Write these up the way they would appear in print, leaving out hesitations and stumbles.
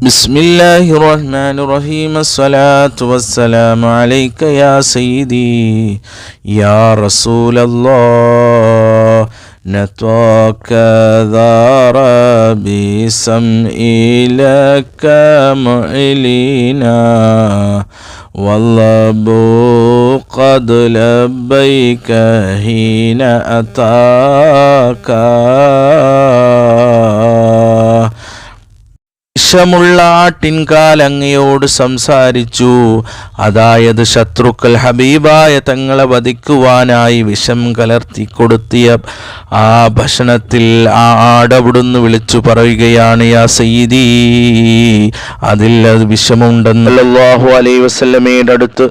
بسم الله الرحمن الرحيم الصلاة والسلام عليك يا سيدي يا رسول الله نتوك ذار بسمعي لك معلينا والله قد لبيك حين أتاك വിഷമുള്ള ആട്ടിൻകാൽ അങ്ങയോട് സംസാരിച്ചു. അതായത് ശത്രുക്കൾ ഹബീബായ തങ്ങളെ വധിക്കുവാനായി വിഷം കലർത്തി കൊടുത്തിയ ആ ഭക്ഷണത്തിൽ ആ ആടവിടുന്ന് വിളിച്ചു പറയുകയാണ്, യാ സയ്യിദി, അതിൽ അത് വിഷമുണ്ടെന്ന്. സല്ലല്ലാഹു അലൈഹി വസല്ലമയുടെ അടുത്ത്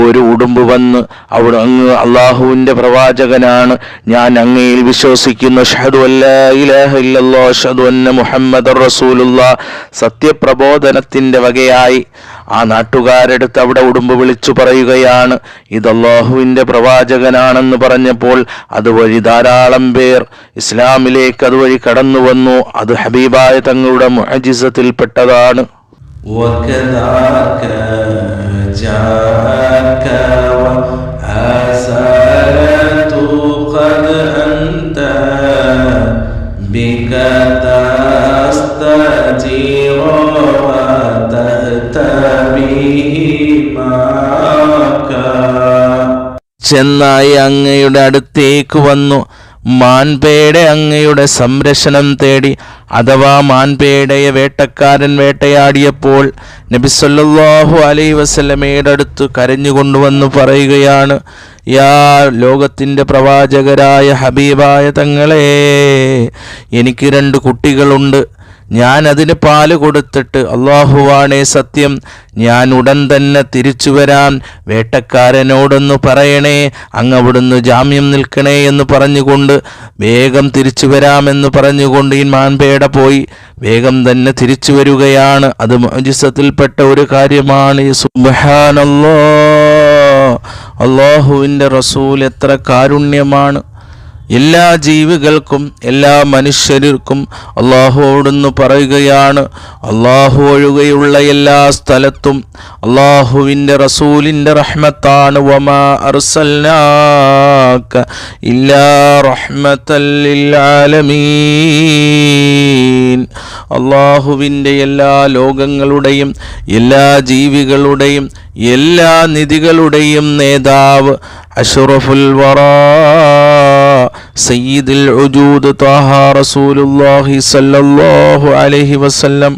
ഒരു ഉടുമ്പ് വന്ന് അവിടെ അങ്ങ് അള്ളാഹുവിൻ്റെ പ്രവാചകനാണ്, ഞാൻ അങ്ങയിൽ വിശ്വസിക്കുന്നു, അഷ്ഹദു അല്ലാ ഇലാഹ ഇല്ലല്ലാഹ് അഷ്ഹദു അന്ന മുഹമ്മദർ റസൂലുള്ളാഹ്, സത്യപ്രബോധനത്തിൻ്റെ വകയായി ആ നാട്ടുകാരെടുത്ത് അവിടെ ഉടുമ്പ് വിളിച്ചു പറയുകയാണ്, ഇത് അള്ളാഹുവിൻ്റെ പ്രവാചകനാണെന്ന് പറഞ്ഞപ്പോൾ അതുവഴി ധാരാളം പേർ ഇസ്ലാമിലേക്ക് അതുവഴി കടന്നു വന്നു. അത് ഹബീബായ തങ്ങളുടെ മുഅ്ജിസത്തിൽപ്പെട്ടതാണ്. جاءك وآسالة قد أنت بك تستجير وتهتبي معك. ചെന്നായി അങ്ങയുടെ അടുത്തേക്ക് വന്നു മാൻപേടെ അങ്ങയുടെ സംരക്ഷണം തേടി. അഥവാ മാൻപേടയെ വേട്ടക്കാരൻ വേട്ടയാടിയപ്പോൾ നബി സല്ലല്ലാഹു അലൈഹി വസല്ലമയുടെ അടുത്ത് കരഞ്ഞുകൊണ്ടുവന്ന് പറയുകയാണ്, യാ ലോകത്തിൻ്റെ പ്രവാചകരായ ഹബീബായ തങ്ങളെ, എനിക്ക് 2 കുട്ടികളുണ്ട്. ഞാൻ അതിന് പാല് കൊടുത്തിട്ട് അള്ളാഹുവാണേ സത്യം, ഞാൻ ഉടൻ തന്നെ തിരിച്ചു വരാം. വേട്ടക്കാരനോടൊന്ന് പറയണേ, അങ്ങ് അവിടുന്ന് ജാമ്യം നിൽക്കണേ എന്ന് പറഞ്ഞുകൊണ്ട് വേഗം തിരിച്ചു വരാമെന്ന് പറഞ്ഞുകൊണ്ട് ഈ മാൻപേട പോയി വേഗം തന്നെ തിരിച്ചു വരികയാണ്. അത് മുഅ്ജിസത്തിൽപ്പെട്ട ഒരു കാര്യമാണ്. സുബ്ഹാനല്ലാഹ്, അള്ളാഹുവിൻ്റെ റസൂൽ എത്ര കാരുണ്യമാണ്. എല്ലാ ജീവികൾക്കും എല്ലാ മനുഷ്യർക്കും അള്ളാഹുവോടൊന്ന് പറയുകയാണ്, അള്ളാഹു ഒഴികെയുള്ള എല്ലാ സ്ഥലത്തും അള്ളാഹുവിൻ്റെ റസൂലിൻ്റെ റഹ്മത്താണ്. വമാ അർസൽനാക ഇല്ലാ റഹ്മത്തൽ ലിൽ ആലമീൻ. അള്ളാഹുവിൻ്റെ എല്ലാ ലോകങ്ങളുടെയും എല്ലാ ജീവികളുടെയും എല്ലാ നിധികളുടെയും നേതാവ് അഷ്റഫുൽ വറാ സയ്യിദുൽ ഉജൂദ് ത്വാഹ റസൂലുള്ളാഹി സ്വല്ലല്ലാഹു അലൈഹി വസല്ലം